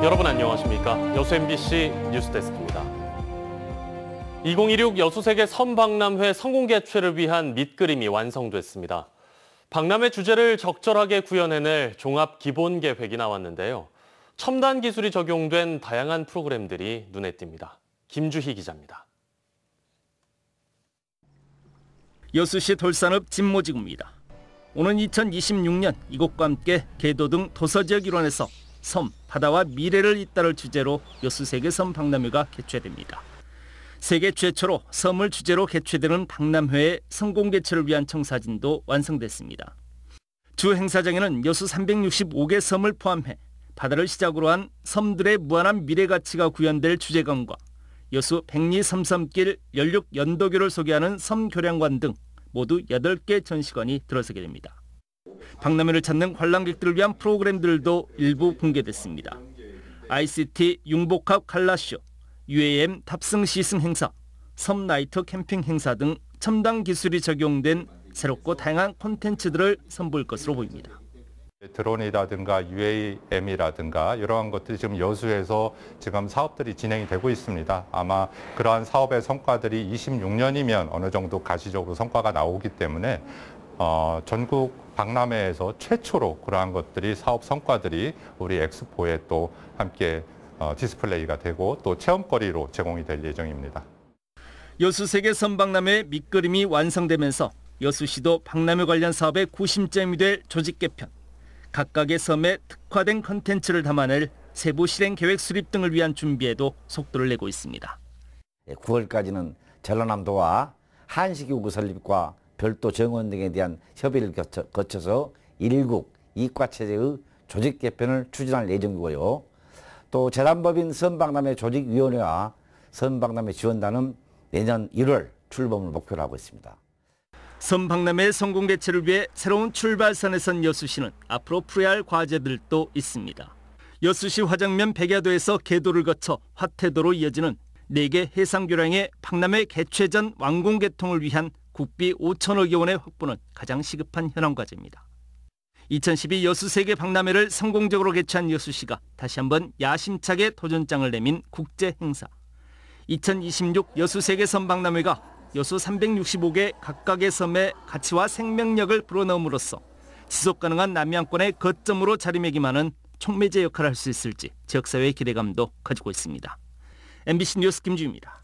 여러분 안녕하십니까? 여수 MBC 뉴스데스크입니다. 2016 여수세계 섬박람회 성공 개최를 위한 밑그림이 완성됐습니다. 박람회 주제를 적절하게 구현해낼 종합 기본 계획이 나왔는데요. 첨단 기술이 적용된 다양한 프로그램들이 눈에 띕니다. 김주희 기자입니다. 여수시 돌산읍 진모지구입니다. 오는 2026년 이곳과 함께 계도 등 도서지역 일원에서 섬, 바다와 미래를 잇따를 주제로 여수세계 섬박람회가 개최됩니다. 세계 최초로 섬을 주제로 개최되는 박람회의 성공 개최를 위한 청사진도 완성됐습니다. 주 행사장에는 여수 365개 섬을 포함해 바다를 시작으로 한 섬들의 무한한 미래 가치가 구현될 주제관과 여수 백리섬섬길 연륙 연도교를 소개하는 섬교량관 등 모두 8개 전시관이 들어서게 됩니다. 박람회를 찾는 관람객들을 위한 프로그램들도 일부 공개됐습니다. ICT 융복합 갈라쇼, UAM 탑승 시승 행사, 섬 나이트 캠핑 행사 등 첨단 기술이 적용된 새롭고 다양한 콘텐츠들을 선보일 것으로 보입니다. 드론이라든가 UAM이라든가 이러한 것들이 지금 여수에서 지금 사업들이 진행이 되고 있습니다. 아마 그러한 사업의 성과들이 26년이면 어느 정도 가시적으로 성과가 나오기 때문에 전국 박람회에서 최초로 그러한 것들이 사업 성과들이 우리 엑스포에 또 함께 디스플레이가 되고 또 체험거리로 제공이 될 예정입니다. 여수세계 섬박람회 밑그림이 완성되면서 여수시도 박람회 관련 사업의 구심점이 될 조직 개편, 각각의 섬에 특화된 컨텐츠를 담아낼 세부 실행 계획 수립 등을 위한 준비에도 속도를 내고 있습니다. 9월까지는 전라남도와 한식기구 설립과 별도 정원 등에 대한 협의를 거쳐서 1국 이과체제의 조직 개편을 추진할 예정이고요. 또 재단법인 섬박람회 조직위원회와 섬박람회 지원단은 내년 1월 출범을 목표로 하고 있습니다. 섬박람회 성공 개최를 위해 새로운 출발선에 선 여수시는 앞으로 풀어야 할 과제들도 있습니다. 여수시 화정면 백야도에서 계도를 거쳐 화태도로 이어지는 4개 해상교량의 박람회 개최 전 완공 개통을 위한 국비 5천억여 원의 확보는 가장 시급한 현안 과제입니다. 2012 여수세계 박람회를 성공적으로 개최한 여수시가 다시 한번 야심차게 도전장을 내민 국제 행사. 2026 여수세계 섬박람회가 여수 365개 각각의 섬의 가치와 생명력을 불어넣음으로써 지속가능한 남양권의 거점으로 자리매김하는 촉매제 역할을 할 수 있을지 지역사회의 기대감도 커지고 있습니다. MBC 뉴스 김주희입니다.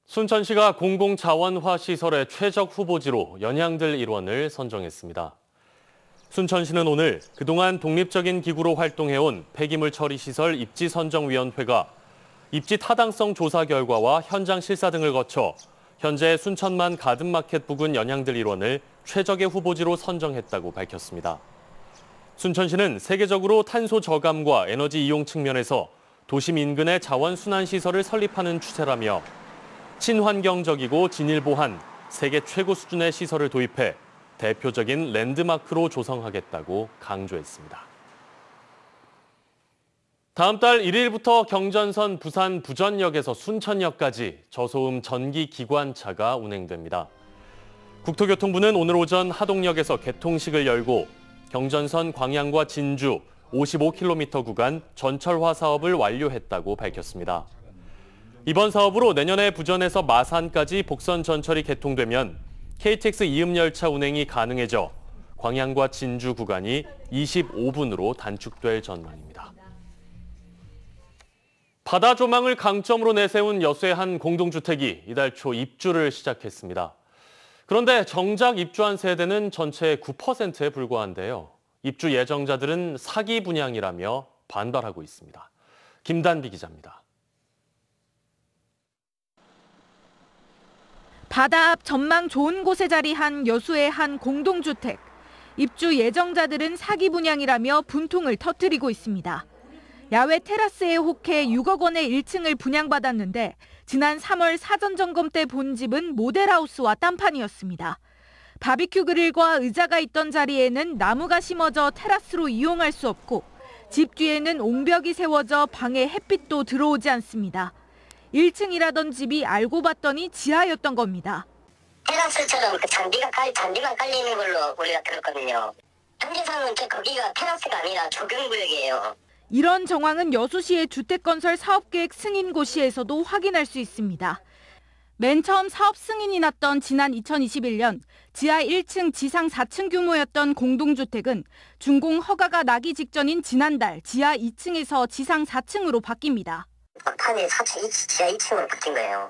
순천시가 공공자원화 시설의 최적 후보지로 연양들 일원을 선정했습니다. 순천시는 오늘 그동안 독립적인 기구로 활동해온 폐기물 처리 시설 입지선정위원회가 입지 타당성 조사 결과와 현장 실사 등을 거쳐 현재 순천만 가든마켓 부근 연양들 일원을 최적의 후보지로 선정했다고 밝혔습니다. 순천시는 세계적으로 탄소 저감과 에너지 이용 측면에서 도심 인근의 자원 순환 시설을 설립하는 추세라며 친환경적이고 진일보한 세계 최고 수준의 시설을 도입해 대표적인 랜드마크로 조성하겠다고 강조했습니다. 다음 달 1일부터 경전선 부산 부전역에서 순천역까지 저소음 전기 기관차가 운행됩니다. 국토교통부는 오늘 오전 하동역에서 개통식을 열고 경전선 광양과 진주 55km 구간 전철화 사업을 완료했다고 밝혔습니다. 이번 사업으로 내년에 부전에서 마산까지 복선 전철이 개통되면 KTX 이음열차 운행이 가능해져 광양과 진주 구간이 25분으로 단축될 전망입니다. 바다 조망을 강점으로 내세운 여수의 한 공동주택이 이달 초 입주를 시작했습니다. 그런데 정작 입주한 세대는 전체의 9%에 불과한데요. 입주 예정자들은 사기 분양이라며 반발하고 있습니다. 김단비 기자입니다. 바다 앞 전망 좋은 곳에 자리한 여수의 한 공동주택. 입주 예정자들은 사기 분양이라며 분통을 터뜨리고 있습니다. 야외 테라스에 혹해 6억 원의 1층을 분양받았는데 지난 3월 사전 점검 때 본 집은 모델하우스와 딴판이었습니다. 바비큐 그릴과 의자가 있던 자리에는 나무가 심어져 테라스로 이용할 수 없고 집 뒤에는 옹벽이 세워져 방에 햇빛도 들어오지 않습니다. 1층이라던 집이 알고 봤더니 지하였던 겁니다. 테라스처럼 그 잔디만 깔리는 걸로 우리가 들었거든요. 현재상은 거기가 테라스가 아니라 조경구역이에요. 이런 정황은 여수시의 주택건설 사업계획 승인고시에서도 확인할 수 있습니다. 맨 처음 사업 승인이 났던 지난 2021년 지하 1층, 지상 4층 규모였던 공동주택은 준공 허가가 나기 직전인 지난달 지하 2층에서 지상 4층으로 바뀝니다. 막판에 지하 2층으로 바뀐 거예요.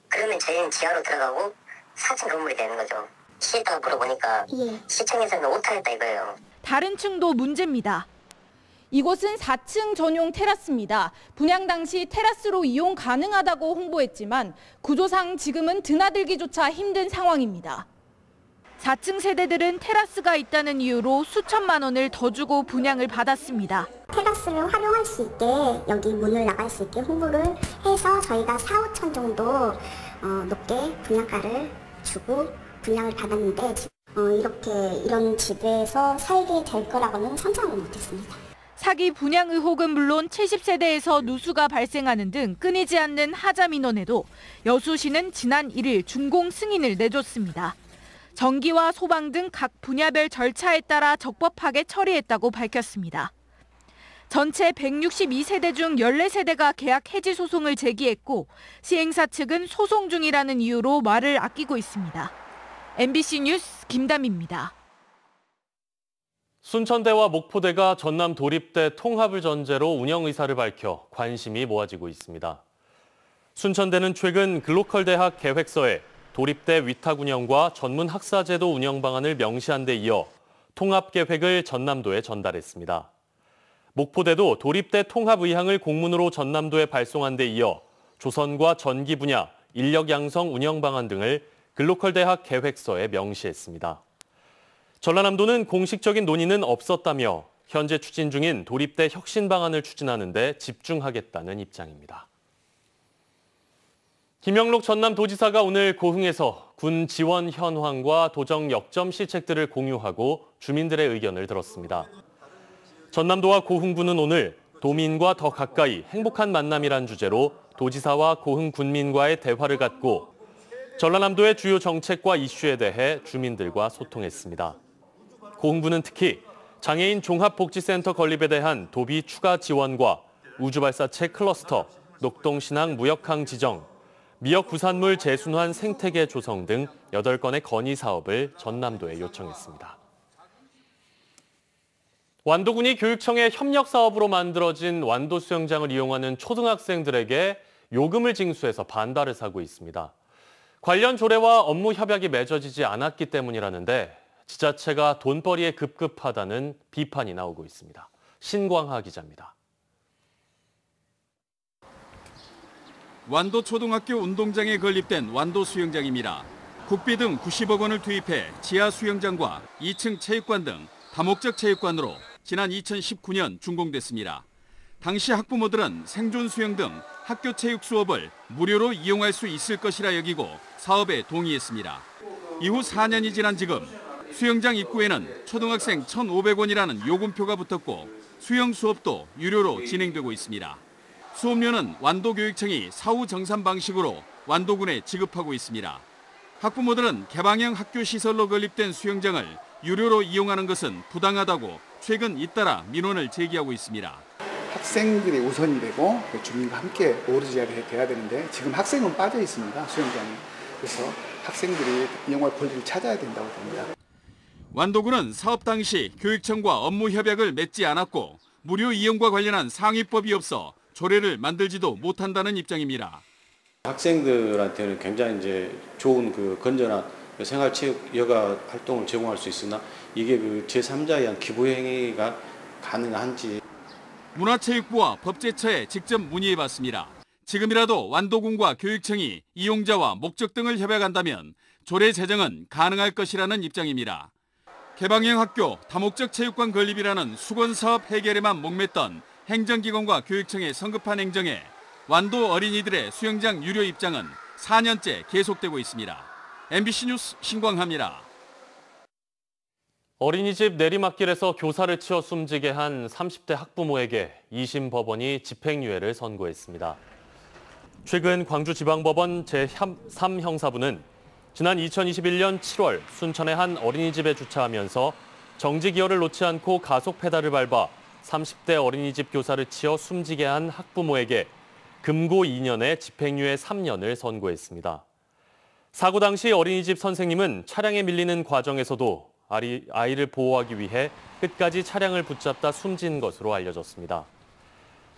그러면 저희는 지하로 들어가고 4층 건물이 되는 거죠. 시에다가 물어보니까 시청에서는 오타했다 이거예요. 다른 층도 문제입니다. 이곳은 4층 전용 테라스입니다. 분양 당시 테라스로 이용 가능하다고 홍보했지만 구조상 지금은 드나들기조차 힘든 상황입니다. 4층 세대들은 테라스가 있다는 이유로 수천만 원을 더 주고 분양을 받았습니다. 테라스를 활용할 수 있게 여기 문을 나갈 수 있게 홍보를 해서 저희가 4, 5천 정도 높게 분양가를 주고 분양을 받았는데 이런 집에서 살게 될 거라고는 상상을 못했습니다. 사기 분양 의혹은 물론 70세대에서 누수가 발생하는 등 끊이지 않는 하자 민원에도 여수시는 지난 1일 준공 승인을 내줬습니다. 전기와 소방 등 각 분야별 절차에 따라 적법하게 처리했다고 밝혔습니다. 전체 162세대 중 14세대가 계약 해지 소송을 제기했고 시행사 측은 소송 중이라는 이유로 말을 아끼고 있습니다. MBC 뉴스 김담입니다. 순천대와 목포대가 전남 도립대 통합을 전제로 운영 의사를 밝혀 관심이 모아지고 있습니다. 순천대는 최근 글로컬대학 계획서에 도립대 위탁 운영과 전문 학사제도 운영 방안을 명시한 데 이어 통합 계획을 전남도에 전달했습니다. 목포대도 도립대 통합 의향을 공문으로 전남도에 발송한 데 이어 조선과 전기 분야, 인력 양성 운영 방안 등을 글로컬대학 계획서에 명시했습니다. 전라남도는 공식적인 논의는 없었다며 현재 추진 중인 도립대 혁신 방안을 추진하는 데 집중하겠다는 입장입니다. 김영록 전남도지사가 오늘 고흥에서 군 지원 현황과 도정 역점 실책들을 공유하고 주민들의 의견을 들었습니다. 전남도와 고흥군은 오늘 도민과 더 가까이 행복한 만남이란 주제로 도지사와 고흥 군민과의 대화를 갖고 전라남도의 주요 정책과 이슈에 대해 주민들과 소통했습니다. 고흥군은 특히 장애인 종합복지센터 건립에 대한 도비 추가 지원과 우주발사체 클러스터, 녹동신항 무역항 지정, 미역 부산물 재순환 생태계 조성 등 8건의 건의 사업을 전남도에 요청했습니다. 완도군이 교육청의 협력 사업으로 만들어진 완도 수영장을 이용하는 초등학생들에게 요금을 징수해서 반발을 사고 있습니다. 관련 조례와 업무 협약이 맺어지지 않았기 때문이라는데 지자체가 돈벌이에 급급하다는 비판이 나오고 있습니다. 신광하 기자입니다. 완도 초등학교 운동장에 건립된 완도 수영장입니다. 국비 등 90억 원을 투입해 지하 수영장과 2층 체육관 등 다목적 체육관으로 지난 2019년 준공됐습니다. 당시 학부모들은 생존 수영 등 학교 체육 수업을 무료로 이용할 수 있을 것이라 여기고 사업에 동의했습니다. 이후 4년이 지난 지금 수영장 입구에는 초등학생 1,500원이라는 요금표가 붙었고 수영 수업도 유료로 진행되고 있습니다. 수업료는 완도교육청이 사후 정산 방식으로 완도군에 지급하고 있습니다. 학부모들은 개방형 학교 시설로 건립된 수영장을 유료로 이용하는 것은 부당하다고 최근 잇따라 민원을 제기하고 있습니다. 학생들이 우선이 되고 주민과 함께 어우러져야 돼야 되는데 지금 학생은 빠져 있습니다. 수영장에. 그래서 학생들이 이용할 권리를 찾아야 된다고 봅니다. 완도군은 사업 당시 교육청과 업무 협약을 맺지 않았고 무료 이용과 관련한 상위법이 없어 조례를 만들지도 못한다는 입장입니다. 학생들한테는 굉장히 좋은 건전한 생활체육 여가 활동을 제공할 수 있으나 이게 제3자에 의한 기부 행위가 가능한지. 문화체육부와 법제처에 직접 문의해봤습니다. 지금이라도 완도군과 교육청이 이용자와 목적 등을 협약한다면 조례 제정은 가능할 것이라는 입장입니다. 개방형 학교, 다목적 체육관 건립이라는 수건사업 해결에만 목맸던 행정기관과 교육청의 성급한 행정에 완도 어린이들의 수영장 유료 입장은 4년째 계속되고 있습니다. MBC 뉴스 신광하입니다. 어린이집 내리막길에서 교사를 치어 숨지게 한 30대 학부모에게 2심 법원이 집행유예를 선고했습니다. 최근 광주지방법원 제3형사부는 지난 2021년 7월 순천의 한 어린이집에 주차하면서 정지 기어를 놓지 않고 가속 페달을 밟아 30대 어린이집 교사를 치어 숨지게 한 학부모에게 금고 2년에 집행유예 3년을 선고했습니다. 사고 당시 어린이집 선생님은 차량에 밀리는 과정에서도 아이를 보호하기 위해 끝까지 차량을 붙잡다 숨진 것으로 알려졌습니다.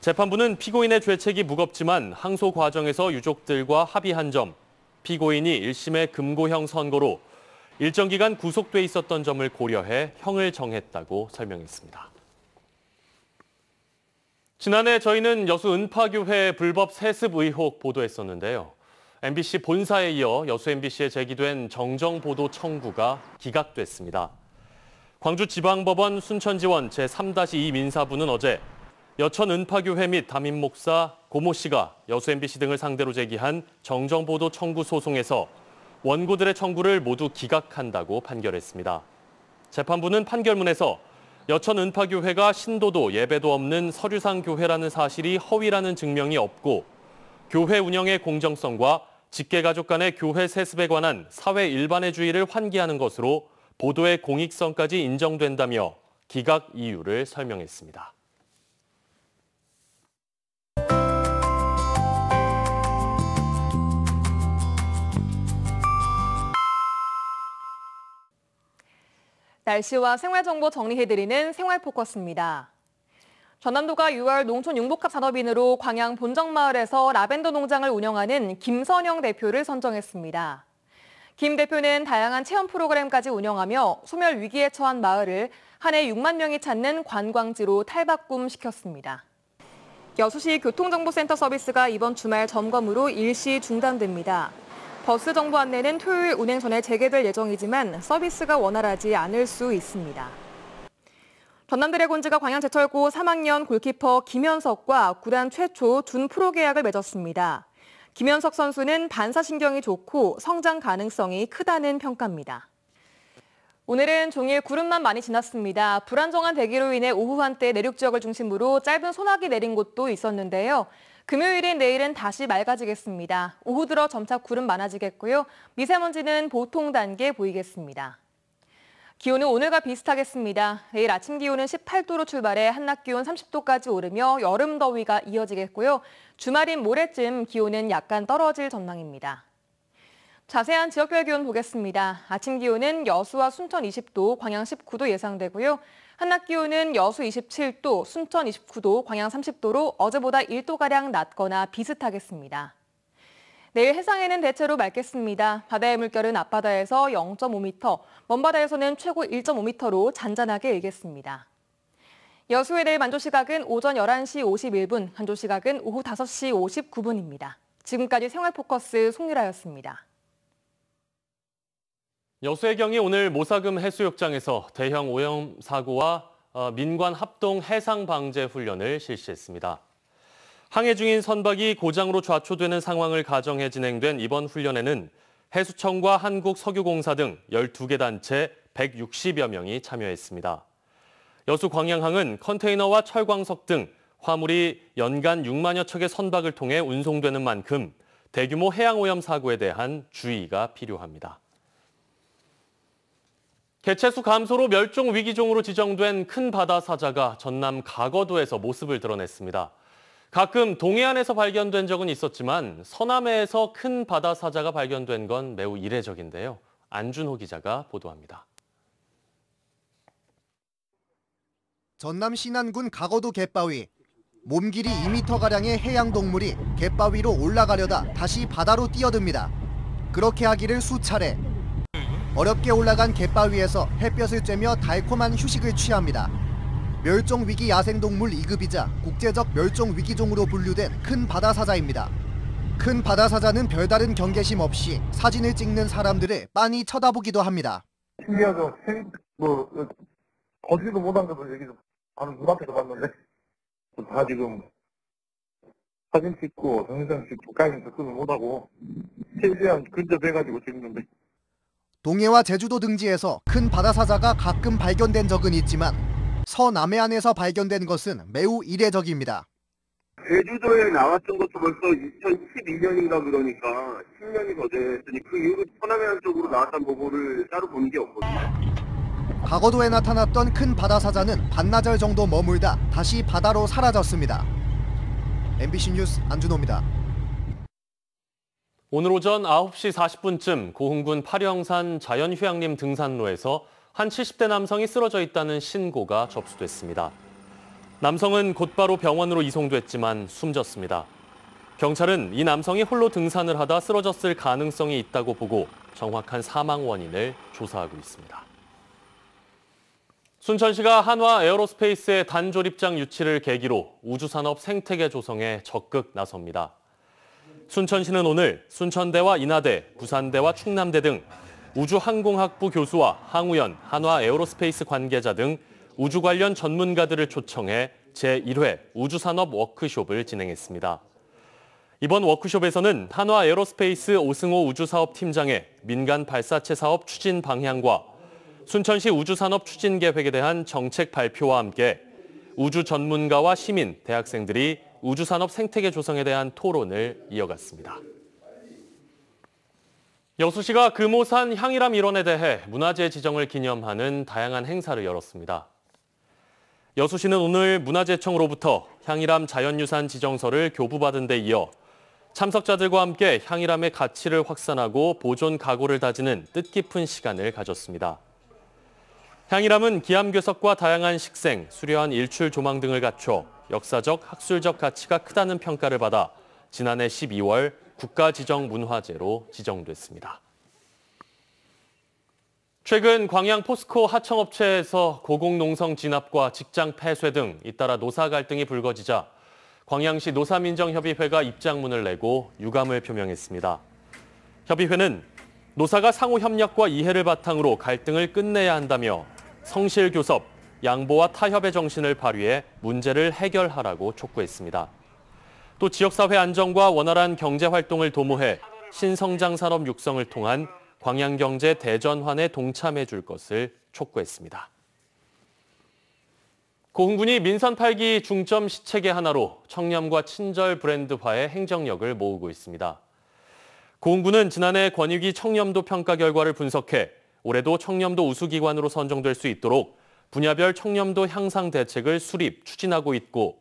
재판부는 피고인의 죄책이 무겁지만 항소 과정에서 유족들과 합의한 점, 피고인이 1심의 금고형 선고로 일정 기간 구속돼 있었던 점을 고려해 형을 정했다고 설명했습니다. 지난해 저희는 여수 은파교회 불법 세습 의혹 보도했었는데요. MBC 본사에 이어 여수 MBC에 제기된 정정보도 청구가 기각됐습니다. 광주지방법원 순천지원 제3-2 민사부는 어제 여천 은파교회 및 담임 목사 고모 씨가 여수 MBC 등을 상대로 제기한 정정보도 청구 소송에서 원고들의 청구를 모두 기각한다고 판결했습니다. 재판부는 판결문에서 여천 은파교회가 신도도 예배도 없는 서류상 교회라는 사실이 허위라는 증명이 없고 교회 운영의 공정성과 직계가족 간의 교회 세습에 관한 사회 일반의주의를 환기하는 것으로 보도의 공익성까지 인정된다며 기각 이유를 설명했습니다. 날씨와 생활정보 정리해드리는 생활포커스입니다. 전남도가 6월 농촌 융복합 산업인으로 광양 본정마을에서 라벤더 농장을 운영하는 김선영 대표를 선정했습니다. 김 대표는 다양한 체험 프로그램까지 운영하며 소멸 위기에 처한 마을을 한 해 6만 명이 찾는 관광지로 탈바꿈시켰습니다. 여수시 교통정보센터 서비스가 이번 주말 점검으로 일시 중단됩니다. 버스 정보 안내는 토요일 운행 전에 재개될 예정이지만 서비스가 원활하지 않을 수 있습니다. 전남 드래곤즈가 광양제철고 3학년 골키퍼 김현석과 구단 최초 준 프로 계약을 맺었습니다. 김현석 선수는 반사신경이 좋고 성장 가능성이 크다는 평가입니다. 오늘은 종일 구름만 많이 지났습니다. 불안정한 대기로 인해 오후 한때 내륙 지역을 중심으로 짧은 소나기 내린 곳도 있었는데요. 금요일인 내일은 다시 맑아지겠습니다. 오후 들어 점차 구름 많아지겠고요. 미세먼지는 보통 단계 보이겠습니다. 기온은 오늘과 비슷하겠습니다. 내일 아침 기온은 18도로 출발해 한낮 기온 30도까지 오르며 여름 더위가 이어지겠고요. 주말인 모레쯤 기온은 약간 떨어질 전망입니다. 자세한 지역별 기온 보겠습니다. 아침 기온은 여수와 순천 20도, 광양 19도 예상되고요. 한낮 기온은 여수 27도, 순천 29도, 광양 30도로 어제보다 1도가량 낮거나 비슷하겠습니다. 내일 해상에는 대체로 맑겠습니다. 바다의 물결은 앞바다에서 0.5m, 먼바다에서는 최고 1.5m로 잔잔하게 일겠습니다. 여수의 내일 만조시각은 오전 11시 51분, 간조시각은 오후 5시 59분입니다. 지금까지 생활포커스 송유라였습니다. 여수의 경이 오늘 모사금 해수욕장에서 대형 오염 사고와 민관 합동 해상 방제 훈련을 실시했습니다. 항해 중인 선박이 고장으로 좌초되는 상황을 가정해 진행된 이번 훈련에는 해수청과 한국석유공사 등 12개 단체 160여 명이 참여했습니다. 여수 광양항은 컨테이너와 철광석 등 화물이 연간 6만여 척의 선박을 통해 운송되는 만큼 대규모 해양 오염 사고에 대한 주의가 필요합니다. 개체수 감소로 멸종 위기종으로 지정된 큰 바다 사자가 전남 가거도에서 모습을 드러냈습니다. 가끔 동해안에서 발견된 적은 있었지만 서남해에서 큰 바다 사자가 발견된 건 매우 이례적인데요. 안준호 기자가 보도합니다. 전남 신안군 가거도 갯바위. 몸길이 2m가량의 해양 동물이 갯바위로 올라가려다 다시 바다로 뛰어듭니다. 그렇게 하기를 수차례. 어렵게 올라간 갯바위에서 햇볕을 쬐며 달콤한 휴식을 취합니다. 멸종위기 야생동물 2급이자 국제적 멸종위기종으로 분류된 큰 바다사자입니다. 큰 바다사자는 별다른 경계심 없이 사진을 찍는 사람들을 빤히 쳐다보기도 합니다. 신기하죠. 거지도 못한 것도 여기 바로 눈앞에서 봤는데 다 지금 사진 찍고 동영상 찍고 가까이 접근을 못하고 최대한 근접해가지고 찍는데. 동해와 제주도 등지에서 큰 바다사자가 가끔 발견된 적은 있지만 서남해안에서 발견된 것은 매우 이례적입니다. 제주도에 나왔던 것도 벌써 2012년인가 그러니까 10년이 더 됐으니 그 이후로 서남해안 쪽으로 나왔던 보고를 따로 본 게 없거든요. 가거도에 나타났던 큰 바다사자는 반나절 정도 머물다 다시 바다로 사라졌습니다. MBC 뉴스 안준호입니다. 오늘 오전 9시 40분쯤 고흥군 파령산 자연휴양림 등산로에서 한 70대 남성이 쓰러져 있다는 신고가 접수됐습니다. 남성은 곧바로 병원으로 이송됐지만 숨졌습니다. 경찰은 이 남성이 홀로 등산을 하다 쓰러졌을 가능성이 있다고 보고 정확한 사망 원인을 조사하고 있습니다. 순천시가 한화 에어로스페이스의 단조립장 유치를 계기로 우주산업 생태계 조성에 적극 나섭니다. 순천시는 오늘 순천대와 인하대, 부산대와 충남대 등 우주항공학부 교수와 항우연, 한화 에어로스페이스 관계자 등 우주 관련 전문가들을 초청해 제1회 우주산업 워크숍을 진행했습니다. 이번 워크숍에서는 한화 에어로스페이스 오승호 우주사업팀장의 민간 발사체 사업 추진 방향과 순천시 우주산업 추진 계획에 대한 정책 발표와 함께 우주 전문가와 시민, 대학생들이 우주산업 생태계 조성에 대한 토론을 이어갔습니다. 여수시가 금오산 향일암 일원에 대해 문화재 지정을 기념하는 다양한 행사를 열었습니다. 여수시는 오늘 문화재청으로부터 향일암 자연유산 지정서를 교부받은 데 이어 참석자들과 함께 향일암의 가치를 확산하고 보존 각오를 다지는 뜻깊은 시간을 가졌습니다. 향일암은 기암괴석과 다양한 식생, 수려한 일출 조망 등을 갖춰 역사적, 학술적 가치가 크다는 평가를 받아 지난해 12월 국가지정문화재로 지정됐습니다. 최근 광양 포스코 하청업체에서 고공농성 진압과 직장 폐쇄 등 잇따라 노사 갈등이 불거지자 광양시 노사민정협의회가 입장문을 내고 유감을 표명했습니다. 협의회는 노사가 상호 협력과 이해를 바탕으로 갈등을 끝내야 한다며 성실교섭, 양보와 타협의 정신을 발휘해 문제를 해결하라고 촉구했습니다. 또 지역사회 안정과 원활한 경제활동을 도모해 신성장 산업 육성을 통한 광양경제 대전환에 동참해 줄 것을 촉구했습니다. 고흥군이 민선 8기 중점 시책의 하나로 청렴과 친절 브랜드화의 행정력을 모으고 있습니다. 고흥군은 지난해 권익위 청렴도 평가 결과를 분석해 올해도 청렴도 우수기관으로 선정될 수 있도록 분야별 청렴도 향상 대책을 수립, 추진하고 있고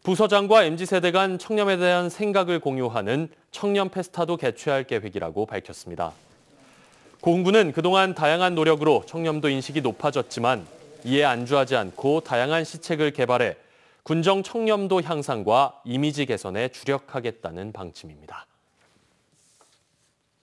부서장과 MZ세대 간 청렴에 대한 생각을 공유하는 청렴 페스타도 개최할 계획이라고 밝혔습니다. 고흥군은 그동안 다양한 노력으로 청렴도 인식이 높아졌지만 이에 안주하지 않고 다양한 시책을 개발해 군정 청렴도 향상과 이미지 개선에 주력하겠다는 방침입니다.